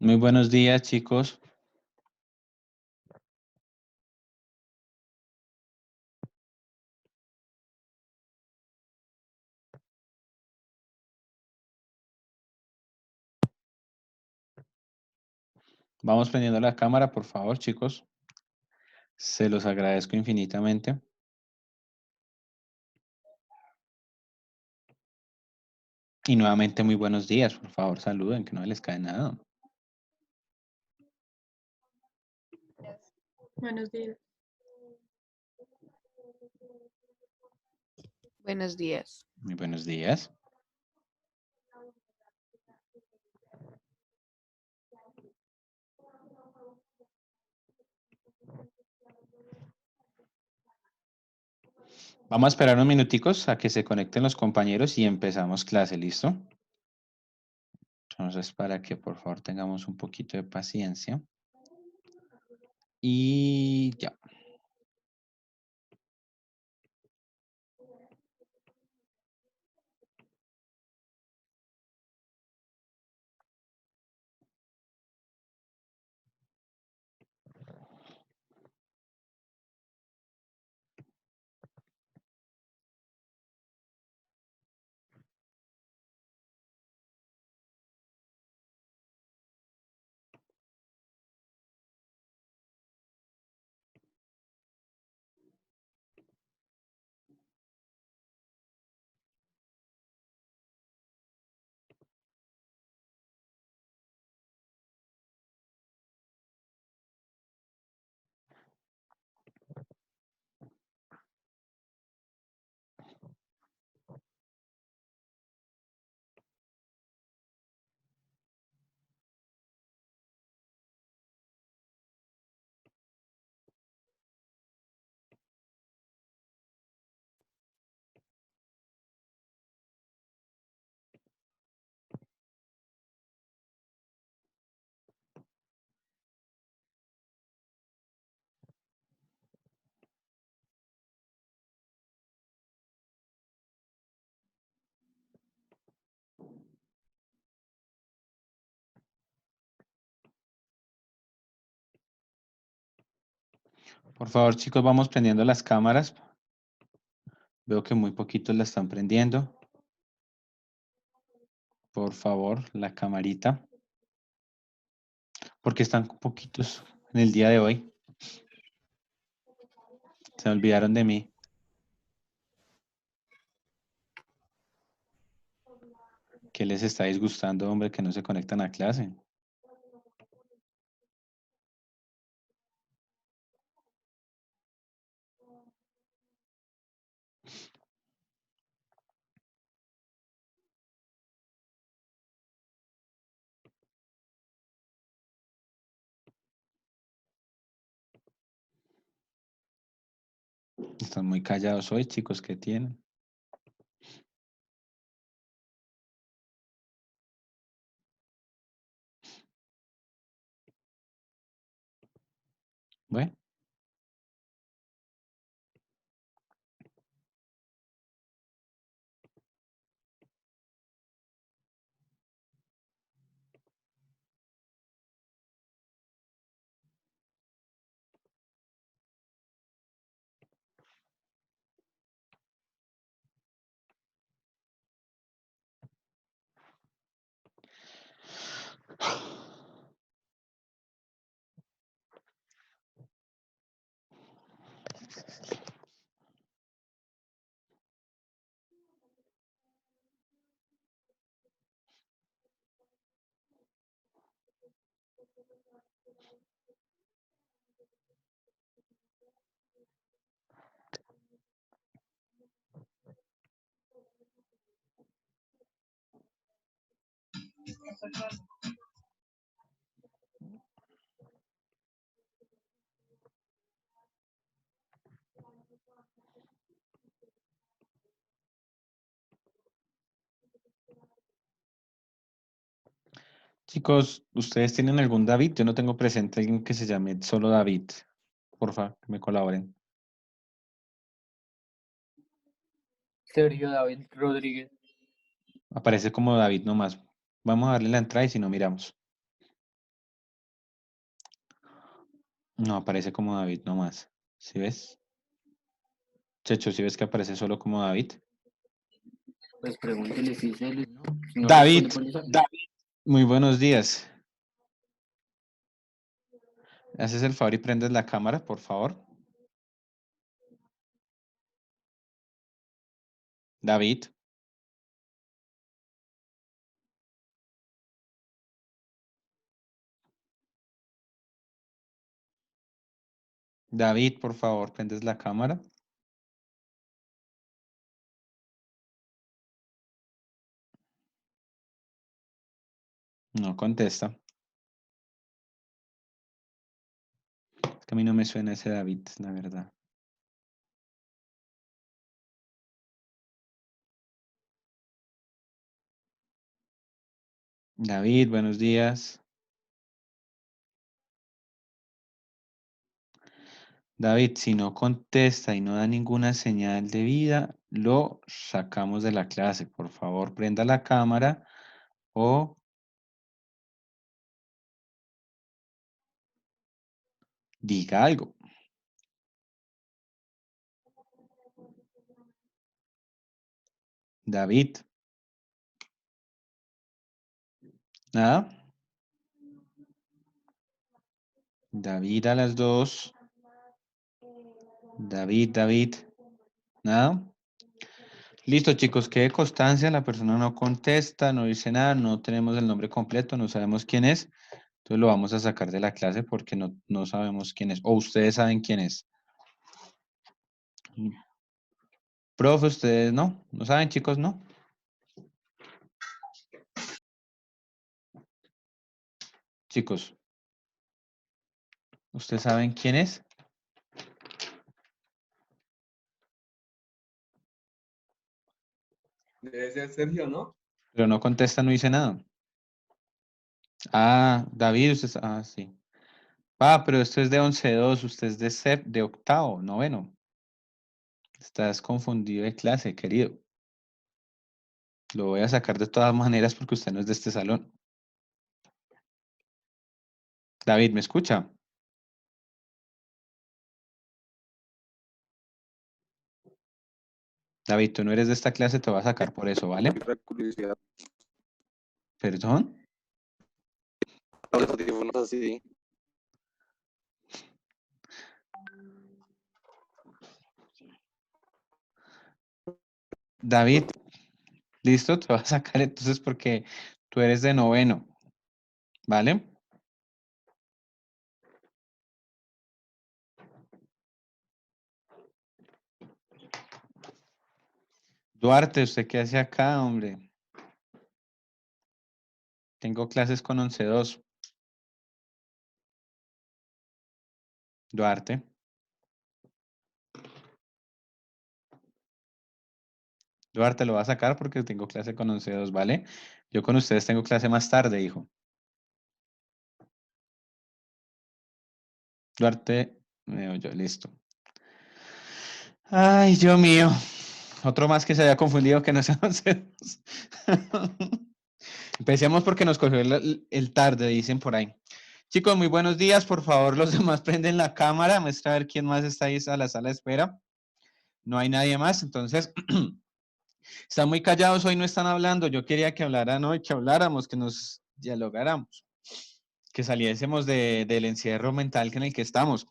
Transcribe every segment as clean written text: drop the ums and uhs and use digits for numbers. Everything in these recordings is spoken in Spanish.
Muy buenos días, chicos. Vamos prendiendo la cámara, por favor, chicos. Se los agradezco infinitamente. Y nuevamente, muy buenos días. Por favor, saluden, que no les cae nada. Buenos días. Buenos días. Muy buenos días. Vamos a esperar unos minuticos a que se conecten los compañeros y empezamos clase, ¿listo? Entonces, para que por favor tengamos un poquito de paciencia. Y ya. Por favor, chicos, vamos prendiendo las cámaras. Veo que muy poquitos la están prendiendo. Por favor, la camarita. Porque están poquitos en el día de hoy. Se olvidaron de mí. ¿Qué les está disgustando, hombre, que no se conectan a clase? Están muy callados hoy, chicos, ¿qué tienen? Bueno. Chicos, ¿ustedes tienen algún David? Yo no tengo presente alguien que se llame solo David. Porfa, que me colaboren. Sergio David Rodríguez. Aparece como David nomás. Vamos a darle la entrada y si no miramos. No, aparece como David nomás. ¿Sí ves? Checho, ¿sí ves que aparece solo como David? Pues pregúntele si es él, ¿no? Si no responde, David, pues lo saca. muy buenos días. ¿Haces el favor y prendes la cámara, por favor? David, David, por favor, prendes la cámara. No contesta. Es que a mí no me suena ese David, la verdad. David, buenos días. David, si no contesta y no da ninguna señal de vida, lo sacamos de la clase. Por favor, prenda la cámara o diga algo. David, nada. David a las 2. David, nada. Listo, chicos, quede constancia. La persona no contesta, no dice nada, no tenemos el nombre completo, no sabemos quién es. Entonces lo vamos a sacar de la clase porque no sabemos quién es. O ustedes saben quién es. Profe, ustedes no saben, chicos, no. Chicos, ¿ustedes saben quién es? Debe ser Sergio, ¿no? Pero no contesta, no dice nada. Ah, David, sí. Ah, pero esto es de 11-2, usted es de octavo, noveno. Estás confundido de clase, querido. Lo voy a sacar de todas maneras porque usted no es de este salón. David, ¿me escucha? David, tú no eres de esta clase, te voy a sacar por eso, ¿vale? La curiosidad. ¿Perdón? Los audífonos así. David, listo, te voy a sacar entonces porque tú eres de noveno, ¿vale? Duarte, ¿usted qué hace acá, hombre? Tengo clases con 11-2. Duarte. Duarte lo va a sacar porque tengo clase con 11-2, ¿vale? Yo con ustedes tengo clase más tarde, hijo. Duarte, me oyó, listo. Ay, Dios mío. Otro más que se haya confundido que no sea 11-2. Empecemos porque nos cogió el tarde, dicen por ahí. Chicos, muy buenos días. Por favor, los demás prenden la cámara. Muestra a ver quién más está ahí a la sala de espera. No hay nadie más, entonces están muy callados, hoy no están hablando. Yo quería que hablaran hoy, que habláramos, que nos dialogáramos, que saliésemos del encierro mental en el que estamos.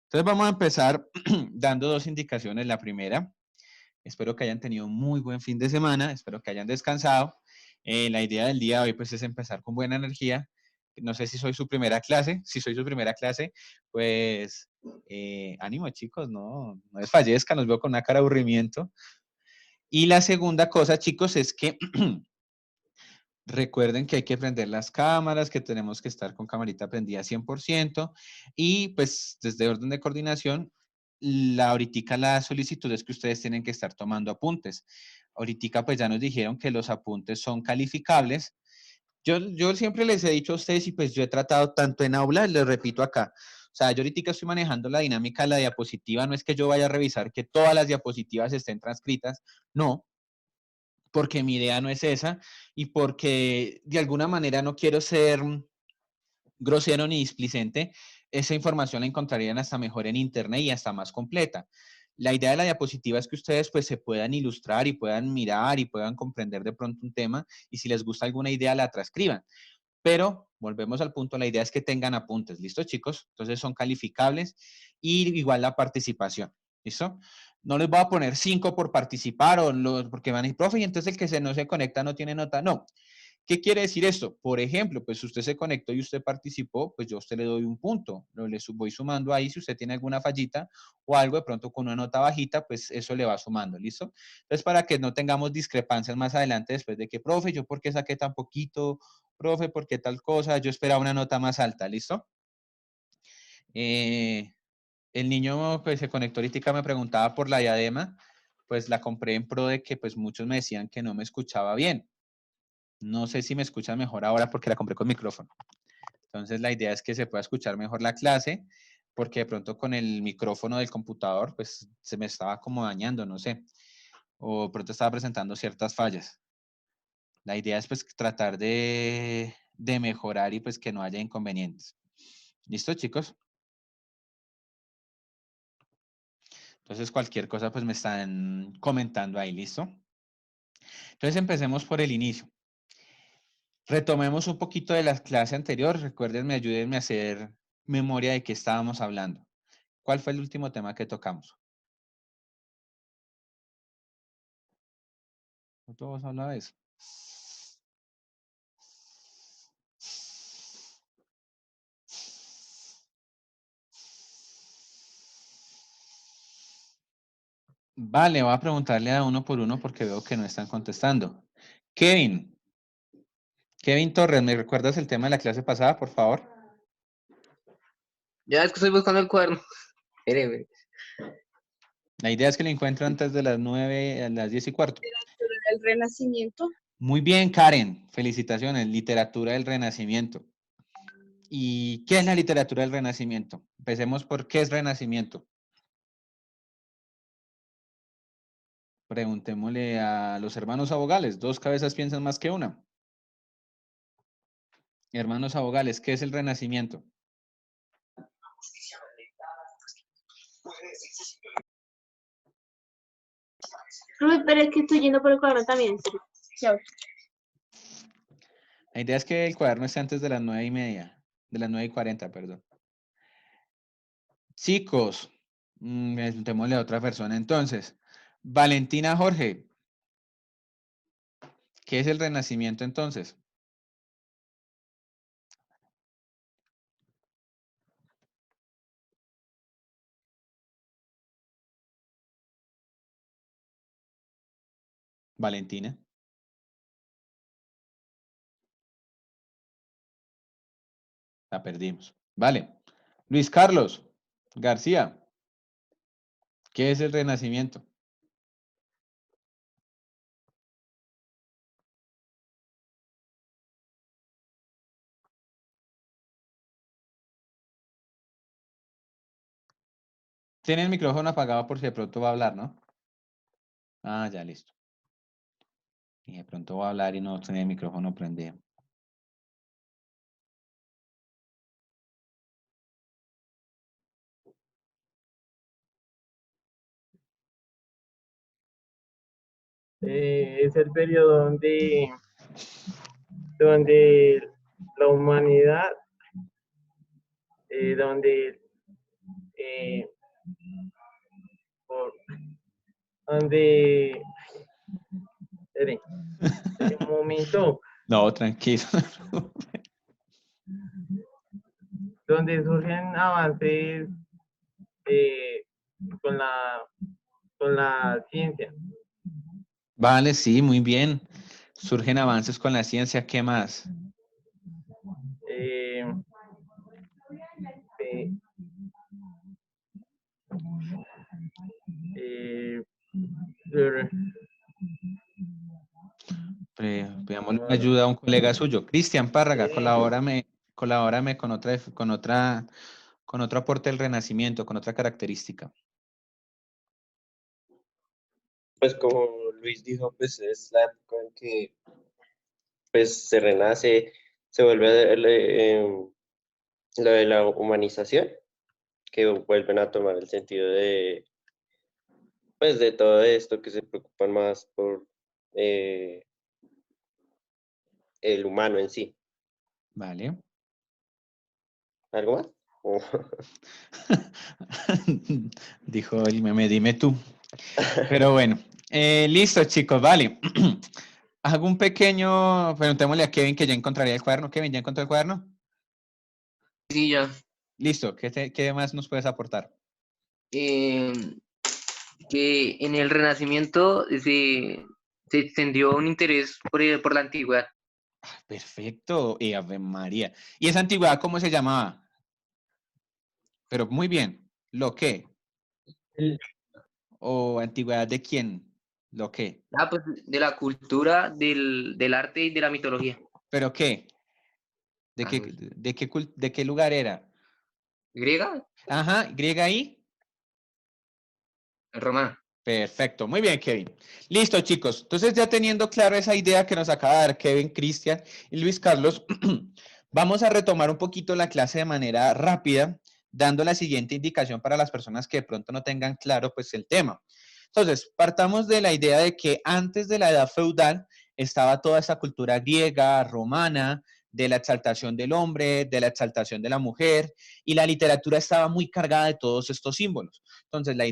Entonces vamos a empezar dando dos indicaciones. La primera, espero que hayan tenido un muy buen fin de semana, espero que hayan descansado. La idea del día de hoy pues es empezar con buena energía. No sé si soy su primera clase, si soy su primera clase, pues ánimo chicos, no desfallezcan, los veo con una cara de aburrimiento. Y la segunda cosa, chicos, es que recuerden que hay que prender las cámaras, que tenemos que estar con camarita prendida 100% y pues desde orden de coordinación, ahorita la solicitud es que ustedes tienen que estar tomando apuntes. Ahorita pues ya nos dijeron que los apuntes son calificables. Yo siempre les he dicho a ustedes y pues yo he tratado tanto en aula, les repito acá. O sea, yo ahorita estoy manejando la dinámica de la diapositiva, no es que yo vaya a revisar que todas las diapositivas estén transcritas, no, porque mi idea no es esa y porque de alguna manera no quiero ser grosero ni displicente, esa información la encontrarían hasta mejor en internet y hasta más completa. La idea de la diapositiva es que ustedes pues se puedan ilustrar y puedan mirar y puedan comprender de pronto un tema y si les gusta alguna idea la transcriban. Pero volvemos al punto, la idea es que tengan apuntes, ¿listo, chicos? Entonces son calificables y igual la participación, ¿listo? No les voy a poner 5 por participar o porque van a decir, profe, y entonces el que no se conecta no tiene nota. No. ¿Qué quiere decir esto? Por ejemplo, pues si usted se conectó y usted participó, pues yo a usted le doy un punto, voy sumando ahí, si usted tiene alguna fallita o algo de pronto con una nota bajita, pues eso le va sumando, ¿listo? Entonces, para que no tengamos discrepancias más adelante después de que, profe, yo por qué saqué tan poquito, profe, por qué tal cosa, yo esperaba una nota más alta, ¿listo? El niño pues se conectó ahorita, me preguntaba por la diadema, pues la compré en pro de que pues muchos me decían que no me escuchaba bien. No sé si me escuchan mejor ahora porque la compré con micrófono. Entonces la idea es que se pueda escuchar mejor la clase porque de pronto con el micrófono del computador pues se me estaba como dañando, no sé. O de pronto estaba presentando ciertas fallas. La idea es pues tratar de mejorar y pues que no haya inconvenientes. ¿Listo, chicos? Entonces cualquier cosa pues me están comentando ahí, ¿listo? Entonces empecemos por el inicio. Retomemos un poquito de la clase anterior. Recuérdenme, ayúdenme a hacer memoria de qué estábamos hablando. ¿Cuál fue el último tema que tocamos? ¿No todos hablan de eso? Vale, voy a preguntarle a uno por uno porque veo que no están contestando. Kevin. Kevin Torres, ¿me recuerdas el tema de la clase pasada, por favor? Ya es que estoy buscando el cuaderno. Espere, La idea es que lo encuentro antes de las 9, a las 10:15. Literatura del Renacimiento. Muy bien, Karen. Felicitaciones. Literatura del Renacimiento. ¿Y qué es la literatura del Renacimiento? Empecemos por qué es Renacimiento. Preguntémosle a los hermanos abogales. Dos cabezas piensan más que una. Hermanos abogales, ¿qué es el Renacimiento? Pero es que estoy yendo por el cuaderno también. Ya. La idea es que el cuaderno esté antes de las 9:30, de las 9:40, perdón. Chicos, preguntémosle a otra persona entonces. Valentina Jorge, ¿qué es el Renacimiento entonces? Valentina. La perdimos. Vale. Luis Carlos García, ¿qué es el Renacimiento? Tiene el micrófono apagado por si de pronto va a hablar, ¿no? Ah, ya, listo. Y de pronto va a hablar y no tiene el micrófono prendido. Es el periodo donde la humanidad, donde, por- donde, espere, un momento, No, tranquilo. donde surgen avances eh, con la ciencia. Vale, sí, muy bien. Surgen avances con la ciencia, ¿qué más? Eh, eh, eh, eh, Pidámosle una ayuda a un colega suyo. Cristian Párraga, eh, colabórame con otro aporte del Renacimiento, con otra característica. Pues como Luis dijo, pues es la época en que pues se renace, se vuelve lo de la humanización, que vuelven a tomar el sentido de, pues, de todo esto, que se preocupan más por el humano en sí. Vale. ¿Algo más? O- Dijo el meme, dime tú. Pero bueno, listo chicos, vale. Hago un pequeño, preguntémosle a Kevin que ya encontraría el cuaderno. Kevin, ¿ya encontró el cuaderno? Sí, ya. Listo, ¿qué más nos puedes aportar? Eh, que en el Renacimiento se extendió un interés por la antigüedad. Perfecto, Ave María. ¿Y esa antigüedad cómo se llamaba? Pero muy bien, ¿lo qué? ¿O antigüedad de quién? ¿Lo qué? Pues de la cultura, del arte y de la mitología. ¿Pero qué? ¿De Ah, qué, no sé. de qué lugar era? ¿Griega? Ajá, griega ahí. Romana. Perfecto, muy bien, Kevin. Listo, chicos. Entonces, ya teniendo claro esa idea que nos acaba de dar Kevin, Cristian y Luis Carlos, vamos a retomar un poquito la clase de manera rápida, dando la siguiente indicación para las personas que de pronto no tengan claro pues el tema. Entonces, partamos de la idea de que antes de la edad feudal estaba toda esa cultura griega, romana, de la exaltación del hombre, de la exaltación de la mujer, y la literatura estaba muy cargada de todos estos símbolos. Entonces, la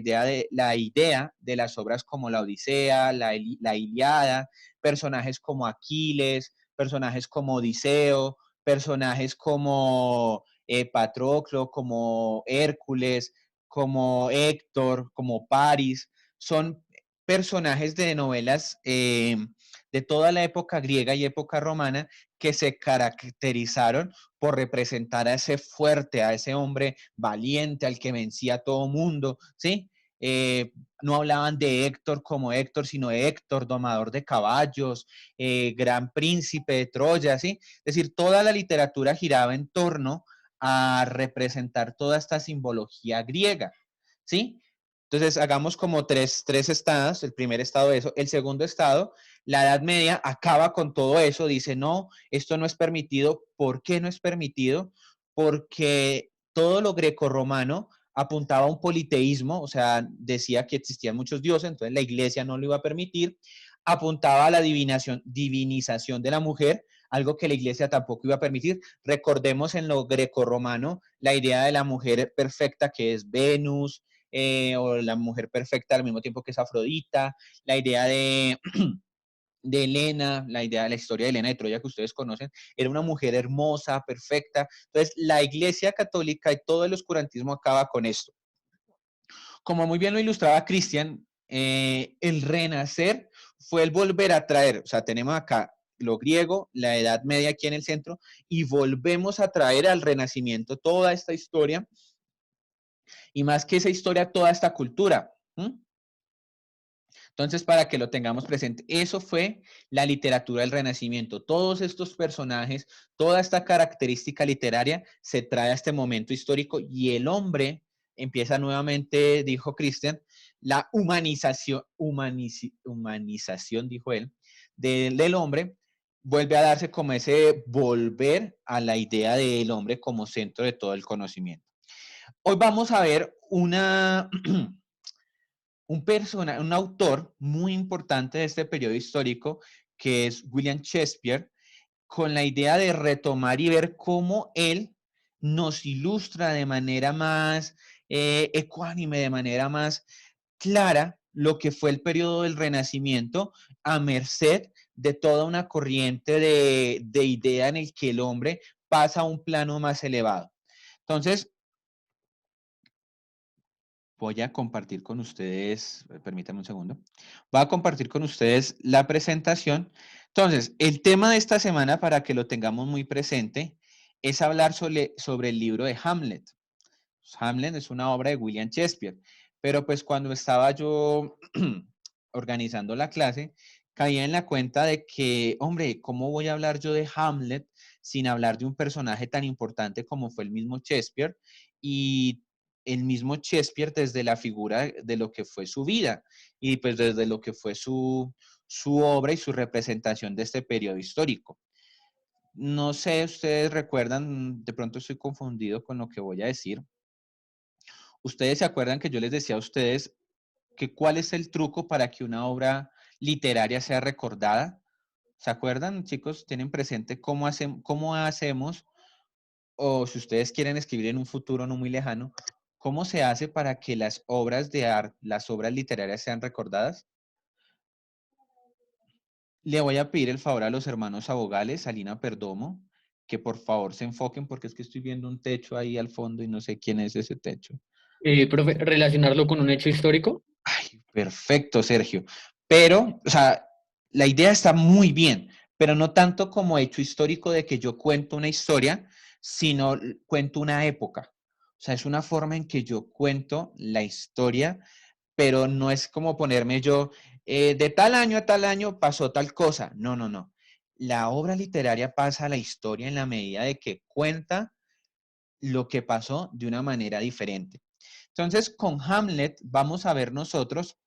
idea de las obras como la Odisea, la Iliada, personajes como Aquiles, personajes como Odiseo, personajes como Patroclo, como Hércules, como Héctor, como Paris, son personajes de novelas de toda la época griega y época romana que se caracterizaron por representar a ese fuerte, a ese hombre valiente, al que vencía a todo mundo, ¿sí? No hablaban de Héctor como Héctor, sino de Héctor, domador de caballos, gran príncipe de Troya, ¿sí? Es decir, toda la literatura giraba en torno a representar toda esta simbología griega, ¿sí? Entonces, hagamos como tres estados. El primer estado eso. El segundo estado, la Edad Media acaba con todo eso. Dice, no, esto no es permitido. ¿Por qué no es permitido? Porque todo lo grecorromano apuntaba a un politeísmo, o sea, decía que existían muchos dioses, entonces la iglesia no lo iba a permitir. Apuntaba a la divinización de la mujer, algo que la iglesia tampoco iba a permitir. Recordemos en lo grecorromano la idea de la mujer perfecta que es Venus, o la mujer perfecta al mismo tiempo que es Afrodita, la idea de Helena, la idea de la historia de Helena de Troya que ustedes conocen, era una mujer hermosa, perfecta. Entonces, la Iglesia Católica y todo el oscurantismo acaba con esto. Como muy bien lo ilustraba Cristian, el renacer fue el volver a traer, o sea, tenemos acá lo griego, la Edad Media aquí en el centro, y volvemos a traer al Renacimiento toda esta historia, y más que esa historia, toda esta cultura. Entonces, para que lo tengamos presente, eso fue la literatura del Renacimiento. Todos estos personajes, toda esta característica literaria se trae a este momento histórico y el hombre empieza nuevamente, dijo Christian, la humanización, dijo él, del hombre, vuelve a darse como ese volver a la idea del hombre como centro de todo el conocimiento. Hoy vamos a ver un autor muy importante de este periodo histórico, que es William Shakespeare, con la idea de retomar y ver cómo él nos ilustra de manera más ecuánime, de manera más clara, lo que fue el periodo del Renacimiento a merced de toda una corriente de idea en el que el hombre pasa a un plano más elevado. Entonces, voy a compartir con ustedes, permítanme un segundo, voy a compartir con ustedes la presentación. Entonces, el tema de esta semana, para que lo tengamos muy presente, es hablar sobre el libro de Hamlet. Hamlet es una obra de William Shakespeare, pero pues cuando estaba yo organizando la clase, caía en la cuenta de que, hombre, ¿cómo voy a hablar yo de Hamlet sin hablar de un personaje tan importante como fue el mismo Shakespeare? Y el mismo Shakespeare desde la figura de lo que fue su vida y pues desde lo que fue su obra y su representación de este periodo histórico. No sé, ustedes recuerdan, de pronto estoy confundido con lo que voy a decir. Ustedes se acuerdan que yo les decía a ustedes que cuál es el truco para que una obra literaria sea recordada. ¿Se acuerdan, chicos? ¿Tienen presente cómo hacemos, o si ustedes quieren escribir en un futuro no muy lejano, cómo se hace para que las obras de arte, las obras literarias sean recordadas? Le voy a pedir el favor a los hermanos abogales, Alina Perdomo, que por favor se enfoquen porque es que estoy viendo un techo ahí al fondo y no sé quién es ese techo. Profe, relacionarlo con un hecho histórico. Ay, perfecto, Sergio. Pero, o sea, la idea está muy bien, pero no tanto como hecho histórico de que yo cuento una historia, sino cuento una época. O sea, es una forma en que yo cuento la historia, pero no es como ponerme yo, de tal año a tal año pasó tal cosa. No, no, no. La obra literaria pasa a la historia en la medida de que cuenta lo que pasó de una manera diferente. Entonces, con Hamlet vamos a ver nosotros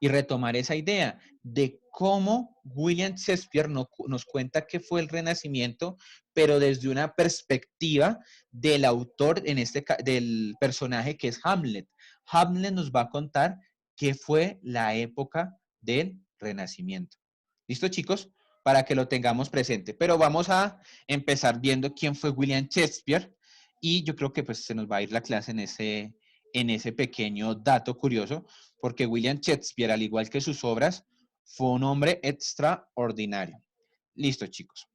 y retomar esa idea de cómo William Shakespeare nos cuenta qué fue el Renacimiento, pero desde una perspectiva del autor, del personaje que es Hamlet. Hamlet nos va a contar qué fue la época del Renacimiento. ¿Listo, chicos? Para que lo tengamos presente. Pero vamos a empezar viendo quién fue William Shakespeare, y yo creo que pues se nos va a ir la clase en ese pequeño dato curioso, porque William Shakespeare, al igual que sus obras, fue un hombre extraordinario. Listo, chicos.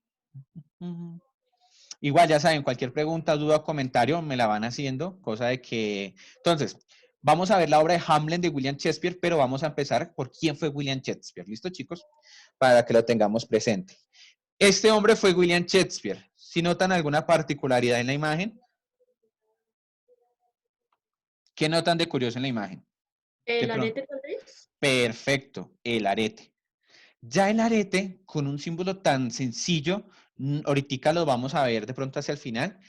Igual, ya saben, cualquier pregunta, duda o comentario me la van haciendo, cosa de que... Entonces, vamos a ver la obra de Hamlet de William Shakespeare, pero vamos a empezar por quién fue William Shakespeare. ¿Listo, chicos? Para que lo tengamos presente. Este hombre fue William Shakespeare. Si notan alguna particularidad en la imagen, ¿qué notan de curioso en la imagen? ¿El arete tal vez? Perfecto, el arete. Ya el arete, con un símbolo tan sencillo, ahorita lo vamos a ver de pronto hacia el final,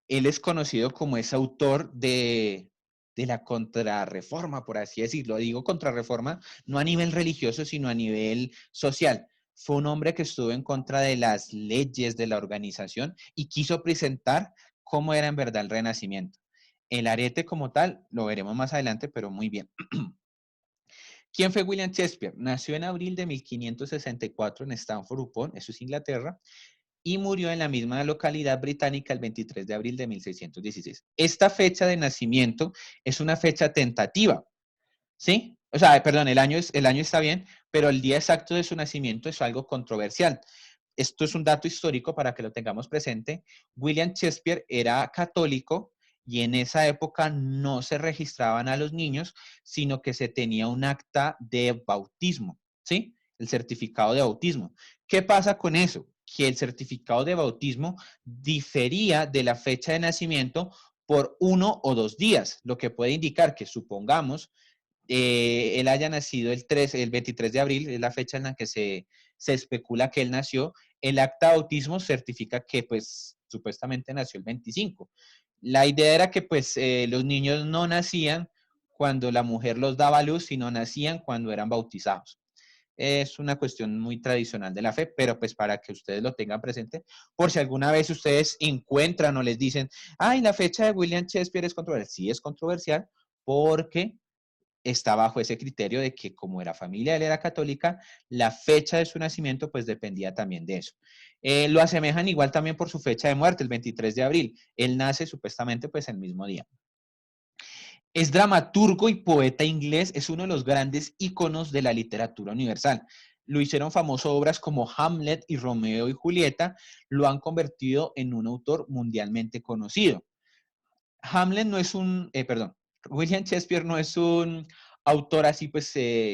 él es conocido como ese autor de la contrarreforma, por así decirlo. Digo contrarreforma no a nivel religioso, sino a nivel social. Fue un hombre que estuvo en contra de las leyes de la organización y quiso presentar cómo era en verdad el Renacimiento. El arete como tal, lo veremos más adelante, pero muy bien. ¿Quién fue William Shakespeare? Nació en abril de 1564 en Stamford-upon, eso es Inglaterra, y murió en la misma localidad británica el 23 de abril de 1616. Esta fecha de nacimiento es una fecha tentativa, ¿sí? O sea, perdón, el año está bien, pero el día exacto de su nacimiento es algo controversial. Esto es un dato histórico para que lo tengamos presente. William Shakespeare era católico y en esa época no se registraban a los niños, sino que se tenía un acta de bautismo, ¿sí? El certificado de bautismo. ¿Qué pasa con eso? Que el certificado de bautismo difería de la fecha de nacimiento por 1 o 2 días, lo que puede indicar que, supongamos, él haya nacido el 23 de abril, es la fecha en la que se especula que él nació. El acta de bautismo certifica que pues supuestamente nació el 25. La idea era que pues los niños no nacían cuando la mujer los daba a luz, sino nacían cuando eran bautizados. Es una cuestión muy tradicional de la fe, pero pues para que ustedes lo tengan presente, por si alguna vez ustedes encuentran o les dicen, ay, la fecha de William Shakespeare es controversial. Sí es controversial porque está bajo ese criterio de que como era familia, él era católica, la fecha de su nacimiento pues dependía también de eso. Lo asemejan igual también por su fecha de muerte, el 23 de abril. Él nace supuestamente pues el mismo día. Es dramaturgo y poeta inglés, es uno de los grandes íconos de la literatura universal. Lo hicieron famoso obras como Hamlet y Romeo y Julieta, lo han convertido en un autor mundialmente conocido. Hamlet no es William Shakespeare no es un autor así pues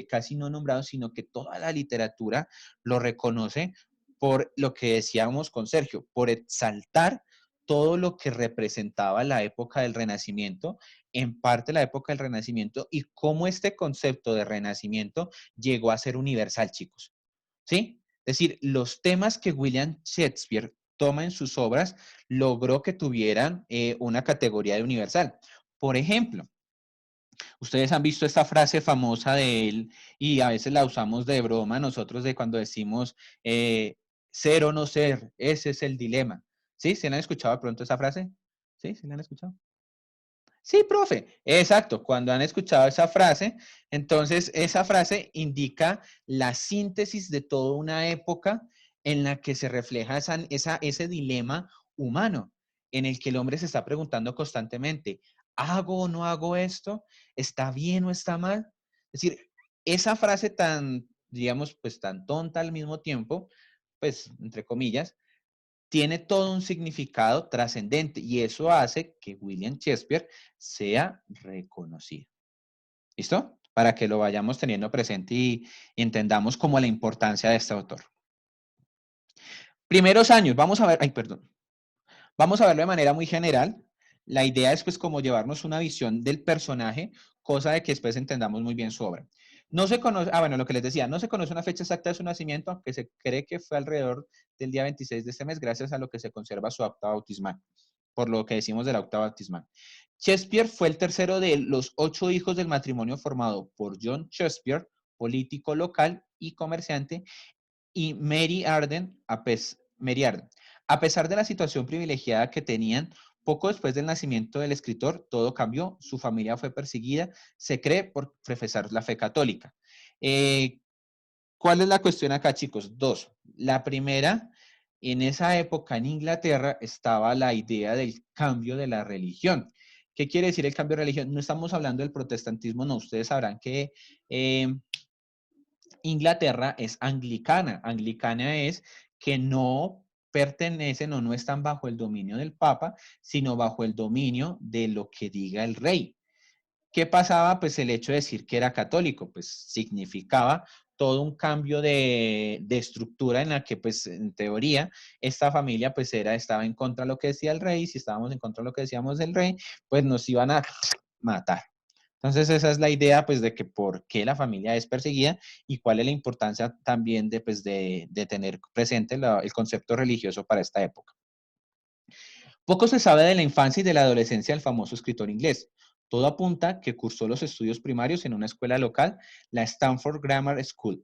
casi no nombrado, sino que toda la literatura lo reconoce por lo que decíamos con Sergio, por exaltar todo lo que representaba la época del Renacimiento, en parte la época del Renacimiento, y cómo este concepto de Renacimiento llegó a ser universal, chicos. ¿Sí? Es decir, los temas que William Shakespeare toma en sus obras logró que tuvieran una categoría de universal. Por ejemplo, ustedes han visto esta frase famosa de él y a veces la usamos de broma nosotros de cuando decimos ser o no ser, ese es el dilema. ¿Sí? ¿Se la han escuchado de pronto esa frase? ¿Sí? ¿Se la han escuchado? Sí, profe. Exacto. Cuando han escuchado esa frase, entonces esa frase indica la síntesis de toda una época en la que se refleja ese dilema humano, en el que el hombre se está preguntando constantemente, ¿hago o no hago esto? ¿Está bien o está mal? Es decir, esa frase tan, digamos, pues tan tonta al mismo tiempo, pues, entre comillas, tiene todo un significado trascendente y eso hace que William Shakespeare sea reconocido. ¿Listo? Para que lo vayamos teniendo presente y entendamos como la importancia de este autor. Primeros años, vamos a ver, vamos a verlo de manera muy general. La idea es pues como llevarnos una visión del personaje, cosa de que después entendamos muy bien su obra. No se conoce, bueno, lo que les decía, no se conoce una fecha exacta de su nacimiento, aunque se cree que fue alrededor del día 26 de este mes, gracias a lo que se conserva su acta bautismal, por lo que decimos de la acta bautismal. Shakespeare fue el tercero de los 8 hijos del matrimonio formado por John Shakespeare, político local y comerciante, y Mary Arden. A pesar de la situación privilegiada que tenían, poco después del nacimiento del escritor, todo cambió. Su familia fue perseguida, se cree, por profesar la fe católica. ¿Cuál es la cuestión acá, chicos? Dos. La primera, en esa época en Inglaterra estaba la idea del cambio de la religión. ¿Qué quiere decir el cambio de religión? No estamos hablando del protestantismo, no. Ustedes sabrán que Inglaterra es anglicana. Anglicana es que no pertenecen o no están bajo el dominio del Papa, sino bajo el dominio de lo que diga el rey. ¿Qué pasaba? Pues el hecho de decir que era católico, pues significaba todo un cambio de estructura en la que, pues, en teoría, esta familia, pues, estaba en contra de lo que decía el rey. Si estábamos en contra de lo que decíamos del rey, pues nos iban a matar. Entonces, esa es la idea, pues, de que por qué la familia es perseguida y cuál es la importancia también de, pues, de tener presente el concepto religioso para esta época. Poco se sabe de la infancia y de la adolescencia del famoso escritor inglés. Todo apunta que cursó los estudios primarios en una escuela local, la Stanford Grammar School.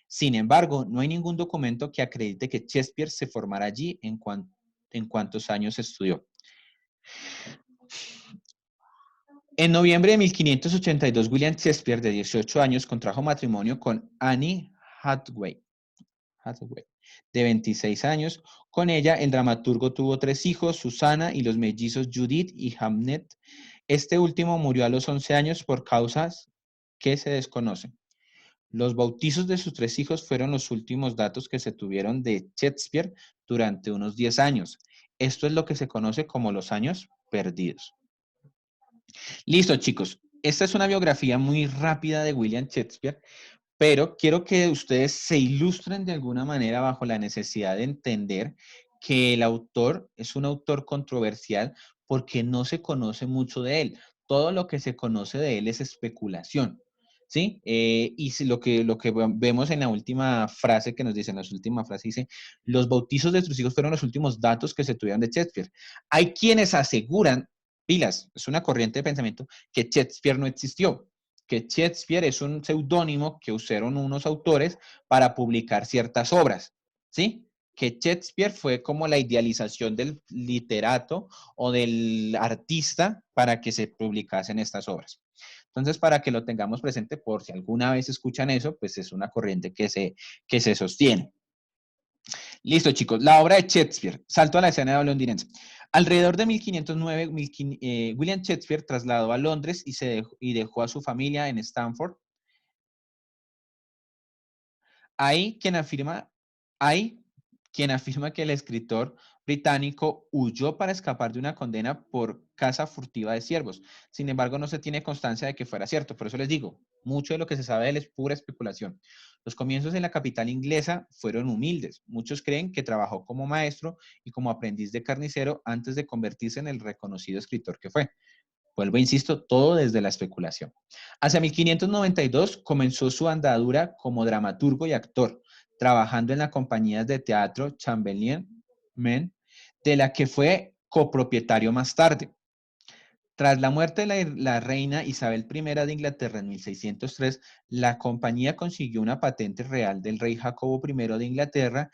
Sin embargo, no hay ningún documento que acredite que Shakespeare se formara allí en cuántos años estudió. En noviembre de 1582, William Shakespeare, de 18 años, contrajo matrimonio con Anne Hathaway, de 26 años. Con ella, el dramaturgo tuvo 3 hijos, Susana y los mellizos Judith y Hamnet. Este último murió a los 11 años por causas que se desconocen. Los bautizos de sus 3 hijos fueron los últimos datos que se tuvieron de Shakespeare durante unos 10 años. Esto es lo que se conoce como los años perdidos. Listo, chicos. Esta es una biografía muy rápida de William Shakespeare, pero quiero que ustedes se ilustren de alguna manera bajo la necesidad de entender que el autor es un autor controversial porque no se conoce mucho de él. Todo lo que se conoce de él es especulación, ¿sí? Y si lo que vemos en la última frase que nos dice, en la última frase dice, los bautizos de sus hijos fueron los últimos datos que se tuvieron de Shakespeare. Hay quienes aseguran, pilas, es una corriente de pensamiento, que Shakespeare no existió, que Shakespeare es un seudónimo que usaron unos autores para publicar ciertas obras, ¿sí? Que Shakespeare fue como la idealización del literato o del artista para que se publicasen estas obras. Entonces, para que lo tengamos presente, por si alguna vez escuchan eso, pues es una corriente que se sostiene. Listo, chicos. La obra de Shakespeare, salto a la escena londinense. Alrededor de 1509, William Shakespeare trasladó a Londres y dejó a su familia en Stanford. Hay quien afirma que el escritor británico huyó para escapar de una condena por caza furtiva de ciervos. Sin embargo, no se tiene constancia de que fuera cierto. Por eso les digo, mucho de lo que se sabe de él es pura especulación. Los comienzos en la capital inglesa fueron humildes. Muchos creen que trabajó como maestro y como aprendiz de carnicero antes de convertirse en el reconocido escritor que fue. Vuelvo, insisto, todo desde la especulación. Hacia 1592 comenzó su andadura como dramaturgo y actor, trabajando en la compañía de teatro Chamberlain, de la que fue copropietario más tarde. Tras la muerte de la reina Isabel I de Inglaterra en 1603, la compañía consiguió una patente real del rey Jacobo I de Inglaterra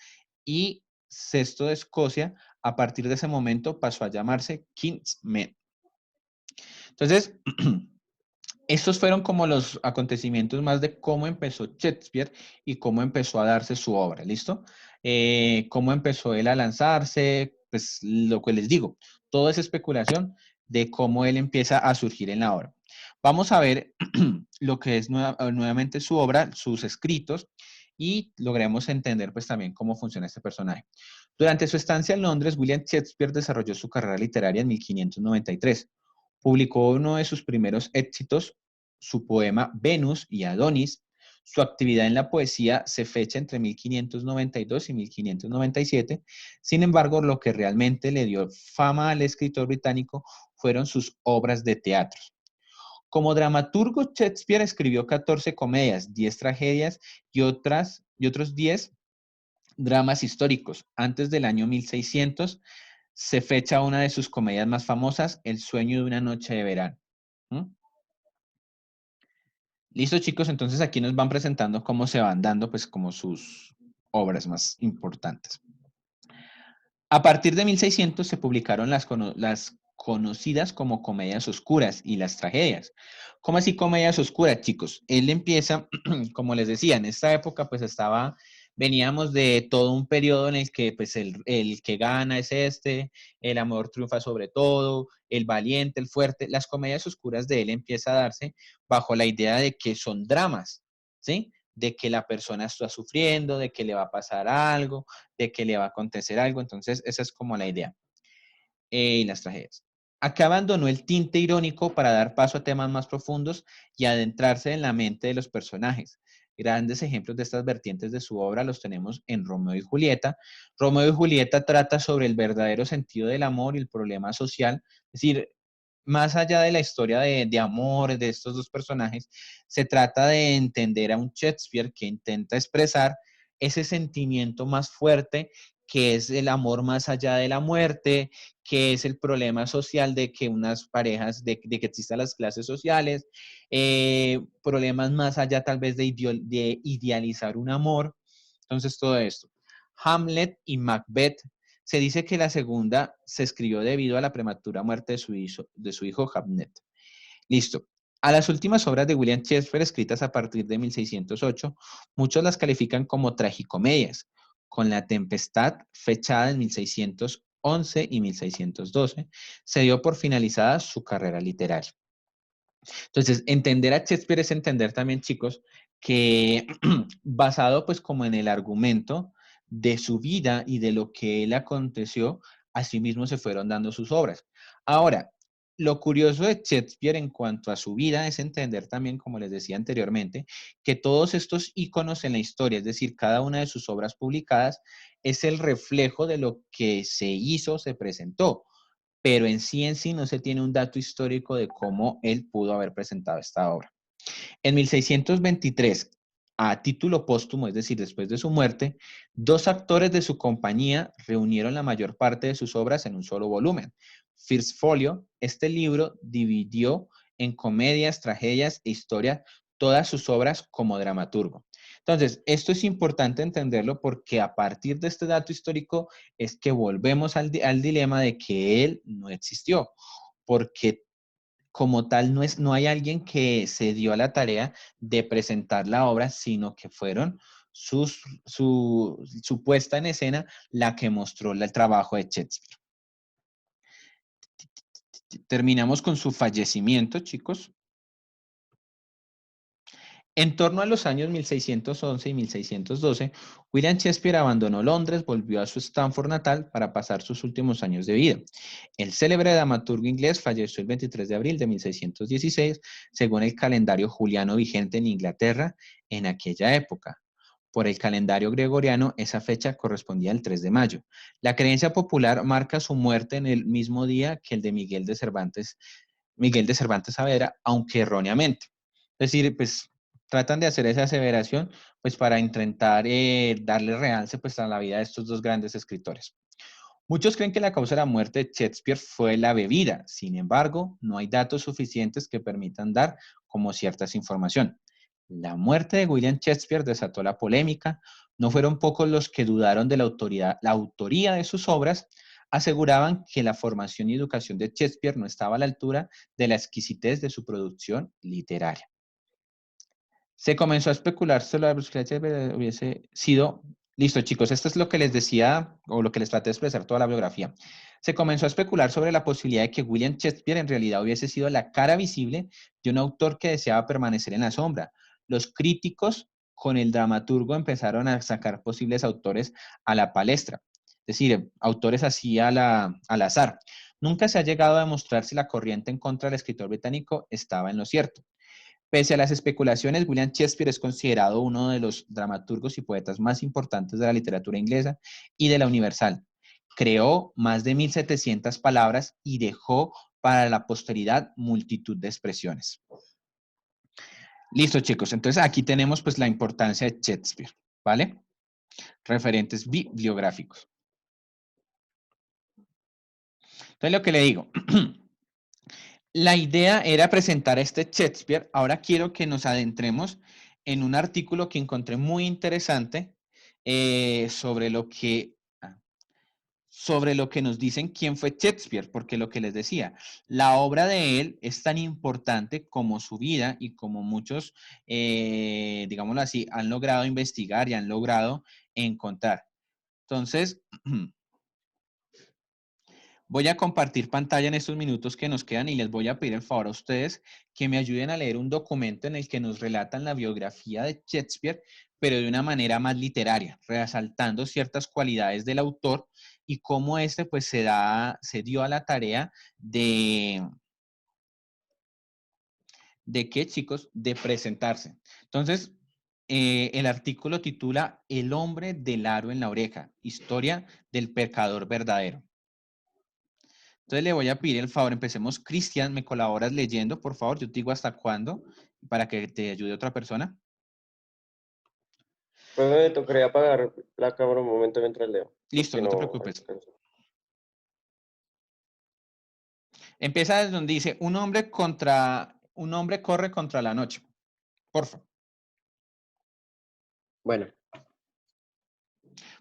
y VI de Escocia, a partir de ese momento pasó a llamarse King's Men. Entonces, estos fueron como los acontecimientos más de cómo empezó Shakespeare y cómo empezó a darse su obra, ¿listo? Cómo empezó él a lanzarse, pues lo que les digo, todo es especulación de cómo él empieza a surgir en la obra. Vamos a ver lo que es nuevamente su obra, sus escritos, y logremos entender pues también cómo funciona este personaje. Durante su estancia en Londres, William Shakespeare desarrolló su carrera literaria en 1593. Publicó uno de sus primeros éxitos, su poema Venus y Adonis. Su actividad en la poesía se fecha entre 1592 y 1597. Sin embargo, lo que realmente le dio fama al escritor británico fueron sus obras de teatro. Como dramaturgo, Shakespeare escribió 14 comedias, 10 tragedias y otros 10 dramas históricos. Antes del año 1600 se fecha una de sus comedias más famosas, El sueño de una noche de verano. ¿Mm? Listo, chicos, entonces aquí nos van presentando cómo se van dando, pues, como sus obras más importantes. A partir de 1600 se publicaron las conocidas como comedias oscuras y las tragedias. ¿Cómo así comedias oscuras, chicos? Él empieza, como les decía, en esta época pues veníamos de todo un periodo en el que pues el que gana es el amor triunfa sobre todo, el valiente, el fuerte. Las comedias oscuras de él empieza a darse bajo la idea de que son dramas, ¿sí? De que la persona está sufriendo, de que le va a pasar algo, de que le va a acontecer algo. Entonces, esa es como la idea. Y las tragedias. Acá abandonó el tinte irónico para dar paso a temas más profundos y adentrarse en la mente de los personajes. Grandes ejemplos de estas vertientes de su obra los tenemos en Romeo y Julieta. Romeo y Julieta trata sobre el verdadero sentido del amor y el problema social. Es decir, más allá de la historia de amor de estos dos personajes, se trata de entender a un Shakespeare que intenta expresar ese sentimiento más fuerte que es el amor más allá de la muerte, que es el problema social de que unas parejas, de que existan las clases sociales, problemas más allá tal vez de idealizar un amor. Entonces, todo esto. Hamlet y Macbeth. Se dice que la segunda se escribió debido a la prematura muerte de su hijo Hamlet. Listo. A las últimas obras de William Shakespeare, escritas a partir de 1608, muchos las califican como tragicomedias, con La Tempestad, fechada en 1611 y 1612, se dio por finalizada su carrera literaria. Entonces, entender a Shakespeare es entender también, chicos, que basado pues como en el argumento de su vida y de lo que él aconteció, asimismo se fueron dando sus obras. Ahora, lo curioso de Shakespeare en cuanto a su vida es entender también, como les decía anteriormente, que todos estos íconos en la historia, es decir, cada una de sus obras publicadas, es el reflejo de lo que se hizo, se presentó, pero en sí no se tiene un dato histórico de cómo él pudo haber presentado esta obra. En 1623, a título póstumo, es decir, después de su muerte, dos actores de su compañía reunieron la mayor parte de sus obras en un solo volumen. First Folio, este libro dividió en comedias, tragedias e historias todas sus obras como dramaturgo. Entonces, esto es importante entenderlo porque a partir de este dato histórico es que volvemos al dilema de que él no existió, porque como tal no hay alguien que se dio a la tarea de presentar la obra, sino que fueron su puesta en escena la que mostró el trabajo de Shakespeare. Terminamos con su fallecimiento, chicos. En torno a los años 1611 y 1612, William Shakespeare abandonó Londres, volvió a su Stamford natal para pasar sus últimos años de vida. El célebre dramaturgo inglés falleció el 23 de abril de 1616, según el calendario juliano vigente en Inglaterra en aquella época. Por el calendario gregoriano, esa fecha correspondía al 3 de mayo. La creencia popular marca su muerte en el mismo día que el de Miguel de Cervantes Saavedra, aunque erróneamente. Es decir, pues tratan de hacer esa aseveración pues para intentar darle realce pues a la vida de estos dos grandes escritores. Muchos creen que la causa de la muerte de Shakespeare fue la bebida. Sin embargo, no hay datos suficientes que permitan dar como cierta información. La muerte de William Shakespeare desató la polémica. No fueron pocos los que dudaron de la autoría de sus obras. Aseguraban que la formación y educación de Shakespeare no estaba a la altura de la exquisitez de su producción literaria. Se comenzó a especular sobre la posibilidad de que hubiese sido... Listo, chicos, esto es lo que les decía, o lo que les traté de expresar toda la biografía. Se comenzó a especular sobre la posibilidad de que William Shakespeare en realidad hubiese sido la cara visible de un autor que deseaba permanecer en la sombra. Los críticos con el dramaturgo empezaron a sacar posibles autores a la palestra, es decir, autores así al azar. Nunca se ha llegado a demostrar si la corriente en contra del escritor británico estaba en lo cierto. Pese a las especulaciones, William Shakespeare es considerado uno de los dramaturgos y poetas más importantes de la literatura inglesa y de la universal. Creó más de 1.700 palabras y dejó para la posteridad multitud de expresiones. Listo, chicos. Entonces, aquí tenemos pues la importancia de Shakespeare, ¿vale? Referentes bibliográficos. Entonces, lo que le digo... La idea era presentar a este Shakespeare. Ahora quiero que nos adentremos en un artículo que encontré muy interesante sobre lo que nos dicen quién fue Shakespeare, porque lo que les decía, la obra de él es tan importante como su vida y como muchos, digámoslo así, han logrado investigar y han logrado encontrar. Entonces... Voy a compartir pantalla en estos minutos que nos quedan y les voy a pedir el favor a ustedes que me ayuden a leer un documento en el que nos relatan la biografía de Shakespeare, pero de una manera más literaria, resaltando ciertas cualidades del autor y cómo este pues se dio a la tarea ¿de qué, chicos? De presentarse. Entonces, el artículo titula El hombre del aro en la oreja, historia del pecador verdadero. Entonces le voy a pedir el favor, empecemos. Cristian, ¿me colaboras leyendo, por favor? Yo te digo hasta cuándo, para que te ayude otra persona. Pues me tocaría apagar la cámara un momento mientras leo. Listo, no te preocupes. Empieza desde donde dice, un hombre corre contra la noche. Porfa. Bueno,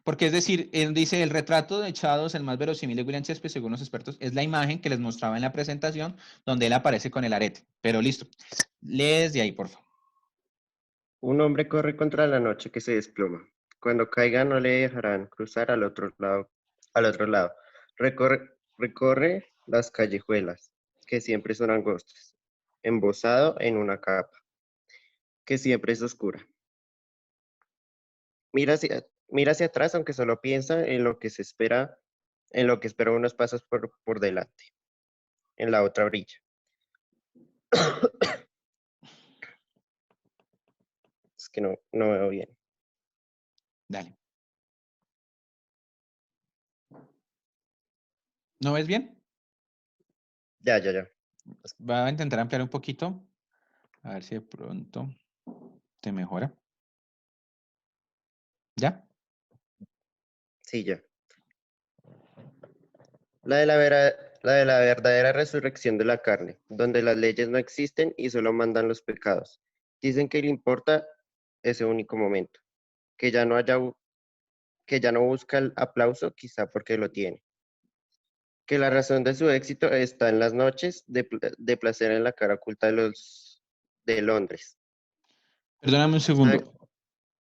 Porque es decir, él dice, el retrato de Shadows, el más verosímil de William Shakespeare, según los expertos, es la imagen que les mostraba en la presentación, donde él aparece con el arete. Pero listo. Lee desde ahí, porfa. un hombre corre contra la noche que se desploma. Cuando caiga no le dejarán cruzar al otro lado. Recorre las callejuelas, que siempre son angostas, embosado en una capa, que siempre es oscura. Mira hacia atrás, aunque solo piensa en lo que espera unos pasos por delante, en la otra orilla. Es que no veo bien. Dale. ¿No ves bien? Ya. Voy a intentar ampliar un poquito. A ver si de pronto te mejora. ¿Ya? Sí, ya. La de la verdadera resurrección de la carne, donde las leyes no existen y solo mandan los pecados. Dicen que le importa ese único momento, que ya no busca el aplauso, quizá porque lo tiene. Que la razón de su éxito está en las noches de placer en la cara oculta de Londres. Perdóname un segundo.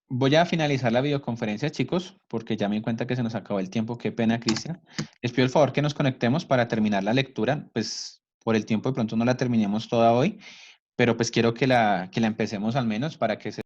Voy a finalizar la videoconferencia, chicos, porque ya me di cuenta que se nos acabó el tiempo. Qué pena, Cristian. Les pido el favor que nos conectemos para terminar la lectura. Pues por el tiempo de pronto no la terminemos toda hoy, pero pues quiero que la empecemos al menos para que se